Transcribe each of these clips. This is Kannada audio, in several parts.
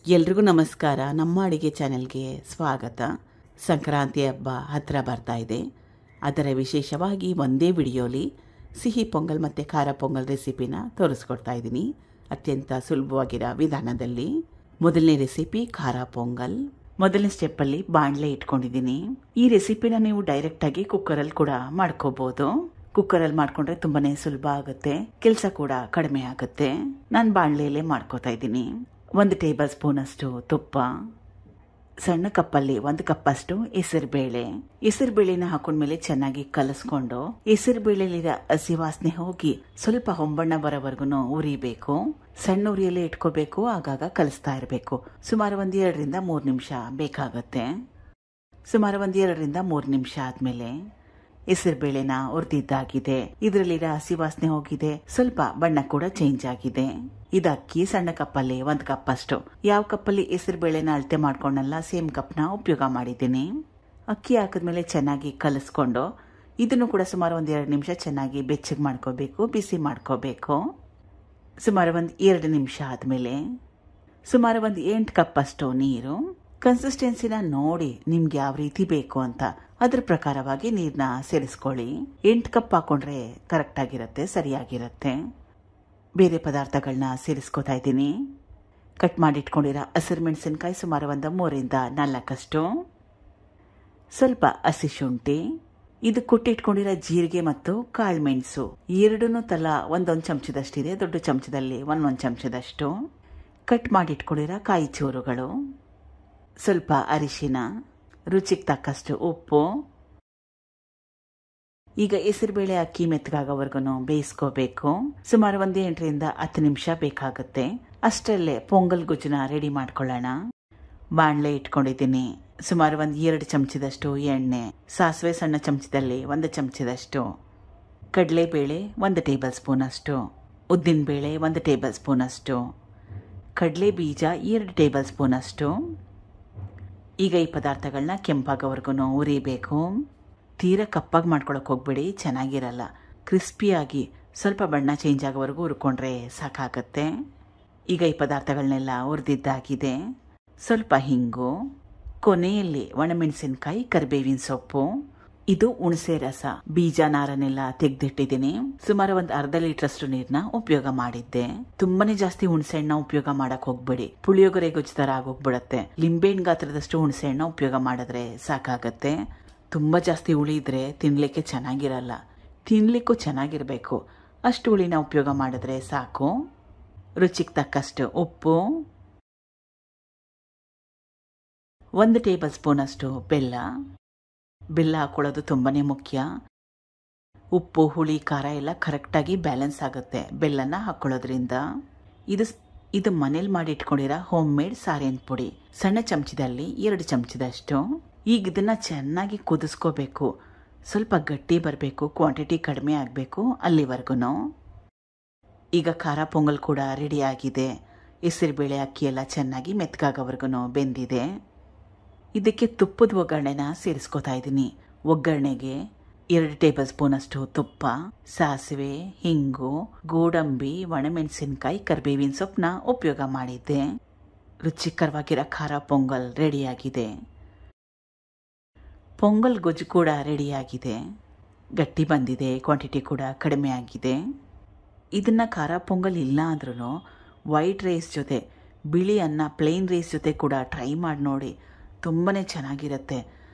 ಎಲ್ರಿಗೂ ನಮಸ್ಕಾರ. ನಮ್ಮ ಅಡುಗೆ ಚಾನೆಲ್ಗೆ ಸ್ವಾಗತ. ಸಂಕ್ರಾಂತಿ ಹಬ್ಬ ಹತ್ತಿರ ಬರ್ತಾ ಇದೆ. ಅದರ ವಿಶೇಷವಾಗಿ ಒಂದೇ ವಿಡಿಯೋಲಿ ಸಿಹಿ ಪೊಂಗಲ್ ಮತ್ತು ಖಾರ ಪೊಂಗಲ್ ರೆಸಿಪಿನ ತೋರಿಸ್ಕೊಡ್ತಾ ಇದ್ದೀನಿ, ಅತ್ಯಂತ ಸುಲಭವಾಗಿರೋ ವಿಧಾನದಲ್ಲಿ. ಮೊದಲನೇ ರೆಸಿಪಿ ಖಾರ ಪೊಂಗಲ್. ಮೊದಲನೇ ಸ್ಟೆಪ್ಪಲ್ಲಿ ಬಾಣಲೆ ಇಟ್ಕೊಂಡಿದ್ದೀನಿ. ಈ ರೆಸಿಪಿನ ನೀವು ಡೈರೆಕ್ಟಾಗಿ ಕುಕ್ಕರಲ್ಲಿ ಕೂಡ ಮಾಡ್ಕೋಬೋದು. ಕುಕ್ಕರಲ್ಲಿ ಮಾಡ್ಕೊಂಡ್ರೆ ತುಂಬಾ ಸುಲಭ ಆಗುತ್ತೆ, ಕೆಲಸ ಕೂಡ ಕಡಿಮೆ ಆಗುತ್ತೆ. ನಾನು ಬಾಣಲೆಯಲ್ಲೇ ಮಾಡ್ಕೋತಾ ಇದ್ದೀನಿ. 1 ಟೇಬಲ್ ಸ್ಪೂನ್ ಅಷ್ಟು ತುಪ್ಪ, ಸಣ್ಣ ಕಪ್ಪಲ್ಲಿ 1 ಕಪ್ಪಷ್ಟು ಹೆಸರುಬೇಳೆನ ಹಾಕೊಂಡ್ಮೇಲೆ ಚೆನ್ನಾಗಿ ಕಲಸ್ಕೊಂಡು ಹೆಸರುಬೇಳೆಲಿರೋ ಹಸಿ ವಾಸನೆ ಹೋಗಿ ಸ್ವಲ್ಪ ಹೊಂಬಣ್ಣ ಬರೋವರೆಗೂ ಉರಿಬೇಕು. ಸಣ್ಣ ಉರಿಯಲ್ಲೇ ಇಟ್ಕೋಬೇಕು, ಆಗಾಗ ಕಲಿಸ್ತಾ ಇರಬೇಕು. ಸುಮಾರು 1-2 ರಿಂದ 3 ನಿಮಿಷ ಬೇಕಾಗತ್ತೆ. ಸುಮಾರು 1-2 ರಿಂದ 3 ನಿಮಿಷ ಆದ್ಮೇಲೆ ಹೆಸರುಬೇಳೆನ ಹುರಿದಿದ್ದಾಗಿದೆ. ಇದರಲ್ಲಿರೋ ಹಸಿ ವಾಸನೆ ಹೋಗಿದೆ, ಸ್ವಲ್ಪ ಬಣ್ಣ ಕೂಡ ಚೇಂಜ್ ಆಗಿದೆ. ಇದು ಅಕ್ಕಿ. ಸಣ್ಣ ಕಪ್ಪಲ್ಲಿ 1 ಕಪ್ ಅಷ್ಟು. ಯಾವ ಕಪ್ಪಲ್ಲಿ ಹೆಸರುಬೇಳೆನ ಅಳತೆ ಮಾಡ್ಕೊಂಡಲ್ಲ, ಸೇಮ್ ಕಪ್ನ ಉಪಯೋಗ ಮಾಡಿದ್ದೀನಿ. ಅಕ್ಕಿ ಹಾಕಿದ್ಮೇಲೆ ಚೆನ್ನಾಗಿ ಕಲಿಸ್ಕೊಂಡು ಇದನ್ನು ಕೂಡ ಸುಮಾರು 1-2 ನಿಮಿಷ ಚೆನ್ನಾಗಿ ಬೆಚ್ಚಗೆ ಮಾಡ್ಕೋಬೇಕು, ಬಿಸಿ ಮಾಡ್ಕೋಬೇಕು. ಸುಮಾರು 1-2 ನಿಮಿಷ ಆದ್ಮೇಲೆ ಸುಮಾರು 8 ಕಪ್ ಅಷ್ಟು ನೀರು. ಕನ್ಸಿಸ್ಟೆನ್ಸಿನ ನೋಡಿ ನಿಮ್ಗೆ ಯಾವ ರೀತಿ ಬೇಕು ಅಂತ ಅದ್ರ ಪ್ರಕಾರವಾಗಿ ನೀರನ್ನ ಸೇರಿಸ್ಕೊಳ್ಳಿ. 8 ಕಪ್ ಹಾಕೊಂಡ್ರೆ ಕರೆಕ್ಟ್ ಆಗಿರುತ್ತೆ, ಸರಿಯಾಗಿರುತ್ತೆ. ಬೇರೆ ಪದಾರ್ಥಗಳನ್ನ ಸೇರಿಸ್ಕೋತಾ ಇದ್ದೀನಿ. ಕಟ್ ಮಾಡಿ ಇಟ್ಕೊಂಡಿರೋ ಹಸಿರು ಮೆಣಸಿನ್ಕಾಯಿ ಸುಮಾರು 3-4 ಅಷ್ಟು. ಸ್ವಲ್ಪ ಹಸಿ ಶುಂಠಿ, ಇದು ಕುಟ್ಟಿಟ್ಕೊಂಡಿರೋ ಜೀರಿಗೆ ಮತ್ತು ಕಾಳು ಮೆಣಸು ಎರಡನ್ನೂ ತಲಾ 1 ಚಮಚದಷ್ಟಿದೆ. ದೊಡ್ಡ ಚಮಚದಲ್ಲಿ 1 ಚಮಚದಷ್ಟು. ಕಟ್ ಮಾಡಿ ಇಟ್ಕೊಂಡಿರೋ ಕಾಯಿ ಚೂರುಗಳು, ಸ್ವಲ್ಪ ಅರಿಶಿನ, ರುಚಿಗೆ ತಕ್ಕಷ್ಟು ಉಪ್ಪು. ಈಗ ಹೆಸರುಬೇಳೆ ಅಕ್ಕಿ ಮೆತ್ತಗಾಗೋವರೆಗೂ ಬೇಯಿಸ್ಕೋಬೇಕು. ಸುಮಾರು 8 ರಿಂದ 10 ನಿಮಿಷ ಬೇಕಾಗುತ್ತೆ. ಅಷ್ಟರಲ್ಲೇ ಪೊಂಗಲ್ ಗೊಜ್ಜನ್ನ ರೆಡಿ ಮಾಡ್ಕೊಳ್ಳೋಣ. ಬಾಣಲೆ ಇಟ್ಕೊಂಡಿದ್ದೀನಿ. ಸುಮಾರು 2 ಚಮಚದಷ್ಟು ಎಣ್ಣೆ, ಸಾಸಿವೆ ಸಣ್ಣ ಚಮಚದಲ್ಲಿ 1 ಚಮಚದಷ್ಟು, ಕಡಲೆಬೇಳೆ 1 ಟೇಬಲ್ ಸ್ಪೂನ್ ಅಷ್ಟು, ಉದ್ದಿನಬೇಳೆ 1 ಟೇಬಲ್ ಸ್ಪೂನ್ ಅಷ್ಟು, ಕಡಲೆ ಬೀಜ 2 ಟೇಬಲ್ ಸ್ಪೂನ್ ಅಷ್ಟು. ಈಗ ಈ ಪದಾರ್ಥಗಳನ್ನ ಕೆಂಪಾಗೋವರೆಗೂ ಉರಿಬೇಕು. ತೀರಾ ಕಪ್ಪಾಗಿ ಮಾಡ್ಕೊಳಕ್ ಹೋಗ್ಬೇಡಿ, ಚೆನ್ನಾಗಿರಲ್ಲ. ಕ್ರಿಸ್ಪಿಯಾಗಿ ಸ್ವಲ್ಪ ಬಣ್ಣ ಚೇಂಜ್ ಆಗೋವರೆಗೂ ಹುರ್ಕೊಂಡ್ರೆ ಸಾಕಾಗತ್ತೆ. ಈಗ ಈ ಪದಾರ್ಥಗಳನ್ನೆಲ್ಲ ಹುರಿದಿದ್ದಾಗಿದೆ. ಸ್ವಲ್ಪ ಹಿಂಗು, ಕೊನೆಯಲ್ಲಿ ಒಣಮೆಣಸಿನ್ಕಾಯಿ, ಕರಿಬೇವಿನ ಸೊಪ್ಪು. ಇದು ಹುಣಸೆ ರಸ, ಬೀಜ ನಾರನ್ನೆಲ್ಲ ತೆಗೆದಿಟ್ಟಿದ್ದೀನಿ. ಸುಮಾರು 1/2 ಲೀಟರ್ ನೀರ್ನ ಉಪಯೋಗ ಮಾಡಿದ್ದೆ. ತುಂಬಾನೇ ಜಾಸ್ತಿ ಹುಣಸೆ ಹಣ್ಣ ಉಪಯೋಗ ಮಾಡಕ್ ಹೋಗ್ಬೇಡಿ, ಪುಳಿಯೋಗರೆ ಗೊಜ್ಜು ತರ ಆಗೋಗ್ಬಿಡತ್ತೆ. ಲಿಂಬೆಹಣ್ಣು ಗಾತ್ರದಷ್ಟು ಹುಣಸೆ ಹಣ್ಣ ಉಪಯೋಗ ಮಾಡಿದ್ರೆ ಸಾಕಾಗತ್ತೆ. ತುಂಬಾ ಜಾಸ್ತಿ ಹುಳಿ ಇದ್ರೆ ತಿನ್ಲಿಕ್ಕೆ ಚೆನ್ನಾಗಿರಲ್ಲ. ತಿನ್ಲಿಕ್ಕೂ ಚೆನ್ನಾಗಿರ್ಬೇಕು, ಅಷ್ಟು ಹುಳಿನ ಉಪಯೋಗ ಮಾಡಿದ್ರೆ ಸಾಕು. ರುಚಿಗೆ ತಕ್ಕಷ್ಟು ಉಪ್ಪು, 1 ಟೇಬಲ್ ಸ್ಪೂನ್ ಅಷ್ಟು ಬೆಲ್ಲ ಹಾಕೊಳ್ಳೋದು ತುಂಬಾನೇ ಮುಖ್ಯ. ಉಪ್ಪು, ಹುಳಿ, ಖಾರ ಎಲ್ಲ ಕರೆಕ್ಟಾಗಿ ಬ್ಯಾಲೆನ್ಸ್ ಆಗುತ್ತೆ ಬೆಲ್ಲನ ಹಾಕೊಳ್ಳೋದ್ರಿಂದ. ಇದು ಮನೇಲಿ ಮಾಡಿ ಇಟ್ಕೊಂಡಿರೋ ಹೋಮ್ ಮೇಡ್ ಸಾರಿನ ಪುಡಿ, ಸಣ್ಣ ಚಮಚದಲ್ಲಿ 2 ಚಮಚದಷ್ಟು. ಈಗ ಇದನ್ನ ಚೆನ್ನಾಗಿ ಕುದಿಸ್ಕೋಬೇಕು. ಸ್ವಲ್ಪ ಗಟ್ಟಿ ಬರಬೇಕು, ಕ್ವಾಂಟಿಟಿ ಕಡಿಮೆ ಆಗಬೇಕು ಅಲ್ಲಿವರೆಗೂ. ಈಗ ಖಾರ ಪೊಂಗಲ್ ಕೂಡ ರೆಡಿ ಆಗಿದೆ. ಹೆಸರುಬೇಳೆ ಅಕ್ಕಿ ಎಲ್ಲ ಚೆನ್ನಾಗಿ ಮೆತ್ತಗಾಗೋವರೆಗೂ ಬೆಂದಿದೆ. ಇದಕ್ಕೆ ತುಪ್ಪದ ಒಗ್ಗರಣೆನ ಸೇರಿಸ್ಕೋತಾ ಇದ್ದೀನಿ. ಒಗ್ಗರಣೆಗೆ 2 ಟೇಬಲ್ ಸ್ಪೂನ್ ಅಷ್ಟು ತುಪ್ಪ, ಸಾಸಿವೆ, ಹಿಂಗು, ಗೋಡಂಬಿ, ಒಣಮೆಣಸಿನ್ಕಾಯಿ, ಕರಿಬೇವಿನ ಸೊಪ್ಪನ್ನ ಉಪಯೋಗ ಮಾಡಿದ್ದೆ. ರುಚಿಕರವಾಗಿರೋ ಖಾರ ಪೊಂಗಲ್ ರೆಡಿಯಾಗಿದೆ. ಪೊಂಗಲ್ ಗೊಜ್ಜು ಕೂಡ ರೆಡಿಯಾಗಿದೆ. ಗಟ್ಟಿ ಬಂದಿದೆ, ಕ್ವಾಂಟಿಟಿ ಕೂಡ ಕಡಿಮೆ ಆಗಿದೆ. ಇದನ್ನ ಖಾರ ಪೊಂಗಲ್ ಇಲ್ಲ ಅಂದ್ರೂ ವೈಟ್ ರೈಸ್ ಜೊತೆ, ಬಿಳಿ ಅನ್ನ ಪ್ಲೇನ್ ರೈಸ್ ಜೊತೆ ಕೂಡ ಟ್ರೈ ಮಾಡಿ ನೋಡಿ, ತುಂಬಾ ಚೆನ್ನಾಗಿರುತ್ತೆ.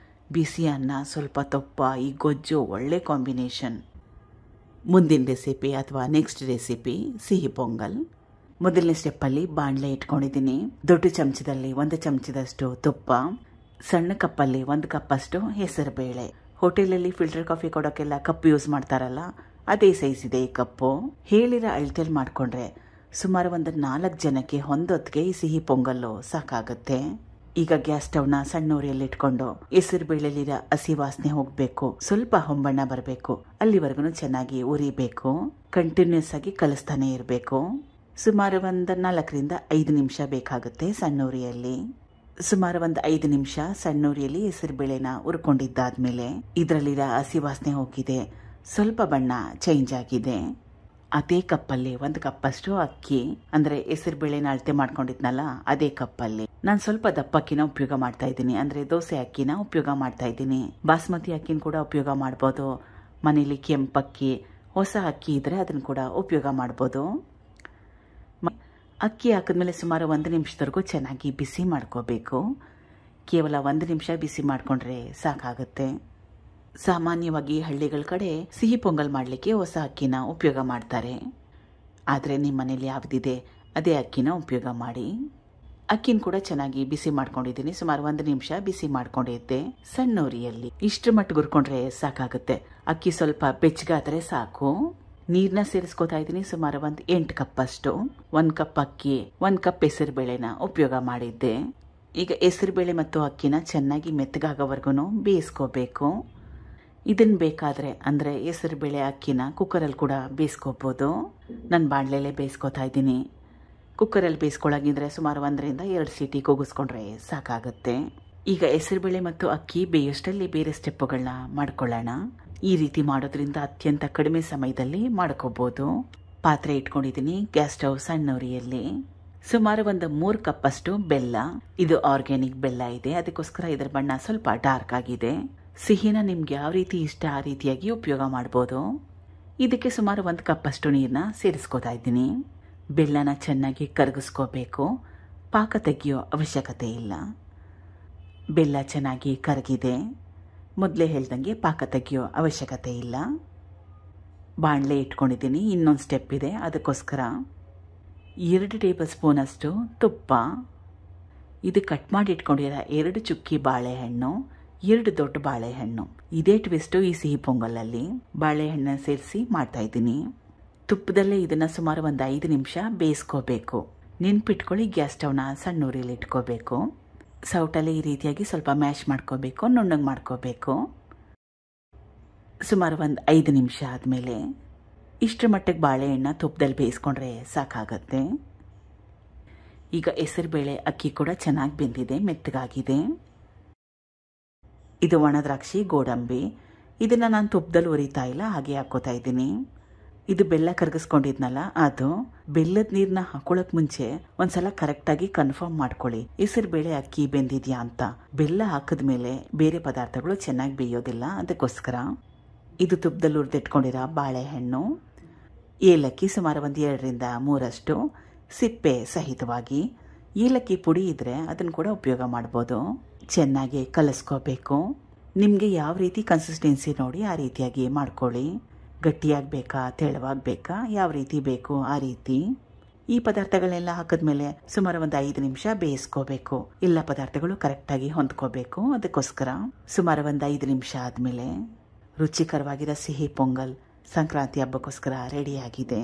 ಬಿಸಿ ಅನ್ನ, ಸ್ವಲ್ಪ ತುಪ್ಪ, ಈ ಗೊಜ್ಜು ಒಳ್ಳೆ ಕಾಂಬಿನೇಷನ್. ಮುಂದಿನ ರೆಸಿಪಿ ಅಥವಾ ನೆಕ್ಸ್ಟ್ ರೆಸಿಪಿ ಸಿಹಿ ಪೊಂಗಲ್. ಮೊದಲನೇ ಸ್ಟೆಪ್ಪಲ್ಲಿ ಬಾಣಲೆ ಇಟ್ಕೊಂಡಿದ್ದೀನಿ. ದೊಡ್ಡ ಚಮಚದಲ್ಲಿ 1 ಚಮಚದಷ್ಟು ತುಪ್ಪ, ಸಣ್ಣ ಕಪ್ಪಲ್ಲಿ 1 ಕಪ್ ಅಷ್ಟು ಹೆಸರುಬೇಳೆ. ಹೋಟೆಲಲ್ಲಿ ಫಿಲ್ಟರ್ ಕಾಫಿ ಕೊಡೋಕ್ಕೆಲ್ಲ ಕಪ್ ಯೂಸ್ ಮಾಡ್ತಾರಲ್ಲ, ಅದೇ ಸೈಜ್ ಇದೆ ಈ ಕಪ್ಪು. ಹೇಳಿರೋ ಅಳತೆಯಲ್ಲಿ ಮಾಡ್ಕೊಂಡ್ರೆ ಸುಮಾರು 4 ಜನಕ್ಕೆ ಹೊಂದೊತ್ತಿಗೆ ಈ ಸಿಹಿ ಪೊಂಗಲ್ಲು ಸಾಕಾಗುತ್ತೆ. ಈಗ ಗ್ಯಾಸ್ ಸ್ಟವ್ನ ಸಣ್ಣ ಉರಿಯಲ್ಲಿ ಇಟ್ಕೊಂಡು ಹೆಸರುಬೇಳೆಲಿರೋ ಹಸಿ ವಾಸನೆ ಹೋಗ್ಬೇಕು, ಸ್ವಲ್ಪ ಹೊಂಬಣ್ಣ ಬರಬೇಕು, ಅಲ್ಲಿವರೆಗೂ ಚೆನ್ನಾಗಿ ಉರಿಬೇಕು. ಕಂಟಿನ್ಯೂಸ್ ಆಗಿ ಕಲಿಸ್ತಾನೆ ಇರಬೇಕು. ಸುಮಾರು 4 ರಿಂದ 5 ನಿಮಿಷ ಬೇಕಾಗುತ್ತೆ ಸಣ್ಣ ಉರಿಯಲ್ಲಿ. ಸುಮಾರು 5 ನಿಮಿಷ ಸಣ್ಣ ಉರಿಯಲ್ಲಿ ಹೆಸರುಬೇಳೆನ ಹುರ್ಕೊಂಡಿದ್ದಾದ್ಮೇಲೆ ಇದರಲ್ಲಿರೋ ಹಸಿ ವಾಸನೆ ಹೋಗಿದೆ, ಸ್ವಲ್ಪ ಬಣ್ಣ ಚೇಂಜ್ ಆಗಿದೆ. ಅದೇ ಕಪ್ಪಲ್ಲಿ 1 ಕಪ್ಪಷ್ಟು ಅಕ್ಕಿ, ಅಂದರೆ ಹೆಸರುಬೇಳೆನ ಅಳತೆ ಮಾಡ್ಕೊಂಡಿದ್ನಲ್ಲ ಅದೇ ಕಪ್ಪಲ್ಲಿ ನಾನು ಸ್ವಲ್ಪ ದಪ್ಪ ಅಕ್ಕಿನ ಉಪಯೋಗ ಮಾಡ್ತಾ ಇದ್ದೀನಿ. ಅಂದರೆ ದೋಸೆ ಅಕ್ಕಿನ ಉಪಯೋಗ ಮಾಡ್ತಾ ಇದ್ದೀನಿ. ಬಾಸ್ಮತಿ ಅಕ್ಕಿನ ಕೂಡ ಉಪಯೋಗ ಮಾಡ್ಬೋದು. ಮನೇಲಿ ಕೆಂಪಕ್ಕಿ, ಹೊಸ ಅಕ್ಕಿ ಇದ್ರೆ ಅದನ್ನು ಕೂಡ ಉಪಯೋಗ ಮಾಡ್ಬೋದು. ಅಕ್ಕಿ ಹಾಕಿದ್ಮೇಲೆ ಸುಮಾರು 1 ನಿಮಿಷದವರೆಗೂ ಚೆನ್ನಾಗಿ ಬಿಸಿ ಮಾಡ್ಕೋಬೇಕು. ಕೇವಲ 1 ನಿಮಿಷ ಬಿಸಿ ಮಾಡಿಕೊಂಡ್ರೆ ಸಾಕಾಗುತ್ತೆ. ಸಾಮಾನ್ಯವಾಗಿ ಹಳ್ಳಿಗಳ ಕಡೆ ಸಿಹಿ ಪೊಂಗಲ್ ಮಾಡಲಿಕ್ಕೆ ಹೊಸ ಅಕ್ಕಿನ ಉಪಯೋಗ ಮಾಡ್ತಾರೆ. ಆದರೆ ನಿಮ್ಮ ಮನೇಲಿ ಯಾವುದಿದೆ ಅದೇ ಅಕ್ಕಿನ ಉಪಯೋಗ ಮಾಡಿ. ಅಕ್ಕಿನ ಕೂಡ ಚೆನ್ನಾಗಿ ಬಿಸಿ ಮಾಡ್ಕೊಂಡಿದ್ದೀನಿ. ಸುಮಾರು 1 ನಿಮಿಷ ಬಿಸಿ ಮಾಡ್ಕೊಂಡಿದ್ದೆ ಸಣ್ಣ ಉರಿಯಲ್ಲಿ. ಇಷ್ಟರ ಮಟ್ಟಿಗೆ ಹುರ್ಕೊಂಡ್ರೆ ಸಾಕಾಗುತ್ತೆ. ಅಕ್ಕಿ ಸ್ವಲ್ಪ ಬೆಚ್ಚಗಾದರೆ ಸಾಕು. ನೀರನ್ನ ಸೇರಿಸ್ಕೋತಾ ಇದ್ದೀನಿ. ಸುಮಾರು 8 ಕಪ್ಪಷ್ಟು. 1 ಕಪ್ ಅಕ್ಕಿ, 1 ಕಪ್ ಹೆಸರುಬೇಳೆನ ಉಪಯೋಗ ಮಾಡಿದ್ದೆ. ಈಗ ಹೆಸರುಬೇಳೆ ಮತ್ತು ಅಕ್ಕಿನ ಚೆನ್ನಾಗಿ ಮೆತ್ತಗಾಗೋವರೆಗೂ ಬೇಯಿಸ್ಕೋಬೇಕು. ಇದನ್ನು ಬೇಕಾದರೆ ಅಂದರೆ ಹೆಸರುಬೇಳೆ ಅಕ್ಕಿನ ಕುಕ್ಕರಲ್ಲಿ ಕೂಡ ಬೇಯಿಸ್ಕೋಬೋದು. ನಾನು ಬಾಣಲೆಯಲ್ಲೇ ಬೇಯಿಸ್ಕೋತಾ ಇದ್ದೀನಿ. ಕುಕ್ಕರಲ್ಲಿ ಬೇಯಿಸ್ಕೊಳ್ಳೋಗಿದ್ರೆ ಸುಮಾರು 1 ರಿಂದ 2 ಸೀಟಿ ಕೂಗಿಸ್ಕೊಂಡ್ರೆ ಸಾಕಾಗುತ್ತೆ. ಈಗ ಹೆಸರುಬೇಳೆ ಮತ್ತು ಅಕ್ಕಿ ಬೇಯೋಷ್ಟರಲ್ಲಿ ಬೇರೆ ಸ್ಟೆಪ್ಪುಗಳನ್ನ ಮಾಡ್ಕೊಳ್ಳೋಣ. ಈ ರೀತಿ ಮಾಡೋದ್ರಿಂದ ಅತ್ಯಂತ ಕಡಿಮೆ ಸಮಯದಲ್ಲಿ ಮಾಡ್ಕೋಬೋದು. ಪಾತ್ರೆ ಇಟ್ಕೊಂಡಿದ್ದೀನಿ. ಗ್ಯಾಸ್ ಸ್ಟವ್ ಸಣ್ಣ ಉರಿಯಲ್ಲಿ. ಸುಮಾರು 3 ಕಪ್ಪಷ್ಟು ಬೆಲ್ಲ. ಇದು ಆರ್ಗ್ಯಾನಿಕ್ ಬೆಲ್ಲ ಇದೆ, ಅದಕ್ಕೋಸ್ಕರ ಇದರ ಬಣ್ಣ ಸ್ವಲ್ಪ ಡಾರ್ಕ್ ಆಗಿದೆ. ಸಿಹಿನ ನಿಮ್ಗೆ ಯಾವ ರೀತಿ ಇಷ್ಟ ಆ ರೀತಿಯಾಗಿ ಉಪಯೋಗ ಮಾಡ್ಬೋದು. ಇದಕ್ಕೆ ಸುಮಾರು 1 ಕಪ್ಪಷ್ಟು ನೀರನ್ನ ಸೇರಿಸ್ಕೋತಾ ಇದ್ದೀನಿ. ಬೆಲ್ಲನ ಚೆನ್ನಾಗಿ ಕರಗಿಸ್ಕೋಬೇಕು. ಪಾಕ ತೆಗೆಯೋ ಅವಶ್ಯಕತೆ ಇಲ್ಲ. ಬೆಲ್ಲ ಚೆನ್ನಾಗಿ ಕರಗಿದೆ. ಮೊದಲೇ ಹೇಳ್ದಂಗೆ ಪಾಕ ತೆಗೆಯೋ ಅವಶ್ಯಕತೆ ಇಲ್ಲ. ಬಾಣಲೆ ಇಟ್ಕೊಂಡಿದ್ದೀನಿ. ಇನ್ನೊಂದು ಸ್ಟೆಪ್ ಇದೆ, ಅದಕ್ಕೋಸ್ಕರ 2 ಟೇಬಲ್ ಸ್ಪೂನ್ ಅಷ್ಟು ತುಪ್ಪ. ಇದು ಕಟ್ ಮಾಡಿ ಇಟ್ಕೊಂಡಿರೋ 2 ಚುಕ್ಕಿ ಬಾಳೆಹಣ್ಣು, 2 ದೊಡ್ಡ ಬಾಳೆಹಣ್ಣು. ಇದೇ ಟ್ವಿಸ್ಟು ಈ ಸಿಹಿ ಪೊಂಗಲಲ್ಲಿ. ಬಾಳೆಹಣ್ಣು ಸೇರಿಸಿ ಮಾಡ್ತಾ ಇದ್ದೀನಿ. ತುಪ್ಪದಲ್ಲೇ ಇದನ್ನು ಸುಮಾರು 5 ನಿಮಿಷ ಬೇಯಿಸ್ಕೋಬೇಕು. ನೆನ್ಪಿಟ್ಕೊಳ್ಳಿ, ಗ್ಯಾಸ್ ಸ್ಟವ್ನ ಸಣ್ಣ ಉರಿಯಲ್ಲಿ ಇಟ್ಕೋಬೇಕು. ಸೌಟಲ್ಲಿ ಈ ರೀತಿಯಾಗಿ ಸ್ವಲ್ಪ ಮ್ಯಾಶ್ ಮಾಡ್ಕೋಬೇಕು, ನುಣ್ಣಗೆ ಮಾಡ್ಕೋಬೇಕು. ಸುಮಾರು 5 ನಿಮಿಷ ಆದಮೇಲೆ ಇಷ್ಟರ ಮಟ್ಟಿಗೆ ಬಾಳೆಹಣ್ಣು ತುಪ್ಪದಲ್ಲಿ ಬೇಯಿಸ್ಕೊಂಡ್ರೆ ಸಾಕಾಗತ್ತೆ. ಈಗ ಹೆಸರುಬೇಳೆ ಅಕ್ಕಿ ಕೂಡ ಚೆನ್ನಾಗಿ ಬೆಂದಿದೆ, ಮೆತ್ತಗಾಗಿದೆ. ಇದು ಒಣ ದ್ರಾಕ್ಷಿ ಗೋಡಂಬಿ. ಇದನ್ನು ನಾನು ತುಪ್ಪದಲ್ಲಿ ಉರಿತಾ ಇಲ್ಲ, ಹಾಗೆ ಹಾಕೋತಾ ಇದ್ದೀನಿ. ಇದು ಬೆಲ್ಲ ಕರಗಿಸ್ಕೊಂಡಿದ್ನಲ್ಲ ಅದು. ಬೆಲ್ಲದ ನೀರನ್ನ ಹಾಕೊಳ್ಳೋಕೆ ಮುಂಚೆ ಒಂದ್ಸಲ ಕರೆಕ್ಟಾಗಿ ಕನ್ಫರ್ಮ್ ಮಾಡ್ಕೊಳ್ಳಿ, ಹೆಸರುಬೇಳೆ ಅಕ್ಕಿ ಬೆಂದಿದ್ಯಾ ಅಂತ. ಬೆಲ್ಲ ಹಾಕಿದ್ಮೇಲೆ ಬೇರೆ ಪದಾರ್ಥಗಳು ಚೆನ್ನಾಗಿ ಬೇಯೋದಿಲ್ಲ, ಅದಕ್ಕೋಸ್ಕರ. ಇದು ತುಪ್ಪದಲ್ಲಿ ಹುರಿದಿಟ್ಕೊಂಡಿರೋ ಬಾಳೆಹಣ್ಣು, ಏಲಕ್ಕಿ ಸುಮಾರು 2 ರಿಂದ 3 ಸಿಪ್ಪೆ ಸಹಿತವಾಗಿ. ಏಲಕ್ಕಿ ಪುಡಿ ಇದ್ರೆ ಅದನ್ನು ಕೂಡ ಉಪಯೋಗ ಮಾಡ್ಬೋದು. ಚೆನ್ನಾಗಿ ಕಲಿಸ್ಕೋಬೇಕು. ನಿಮಗೆ ಯಾವ ರೀತಿ ಕನ್ಸಿಸ್ಟೆನ್ಸಿ ನೋಡಿ ಆ ರೀತಿಯಾಗಿ ಮಾಡ್ಕೊಳ್ಳಿ. ಗಟ್ಟಿಯಾಗಬೇಕಾ, ತೆಳುವಾಗಬೇಕಾ, ಯಾವ ರೀತಿ ಬೇಕು ಆ ರೀತಿ. ಈ ಪದಾರ್ಥಗಳೆಲ್ಲ ಹಾಕಿದ್ಮೇಲೆ ಸುಮಾರು 5 ನಿಮಿಷ ಬೇಯಿಸ್ಕೋಬೇಕು. ಎಲ್ಲ ಪದಾರ್ಥಗಳು ಕರೆಕ್ಟಾಗಿ ಹೊಂದ್ಕೋಬೇಕು, ಅದಕ್ಕೋಸ್ಕರ. ಸುಮಾರು 5 ನಿಮಿಷ ಆದಮೇಲೆ ರುಚಿಕರವಾಗಿರೋ ಸಿಹಿ ಪೊಂಗಲ್ ಸಂಕ್ರಾಂತಿ ಹಬ್ಬಕ್ಕೋಸ್ಕರ ರೆಡಿಯಾಗಿದೆ.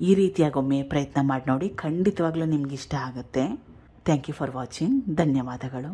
ಈ ರೀತಿಯಾಗಿ ಒಮ್ಮೆ ಪ್ರಯತ್ನ ಮಾಡಿ ನೋಡಿ, ಖಂಡಿತವಾಗ್ಲೂ ನಿಮ್ಗೆ ಇಷ್ಟ ಆಗುತ್ತೆ. Thank you for watching. ಧನ್ಯವಾದಗಳು.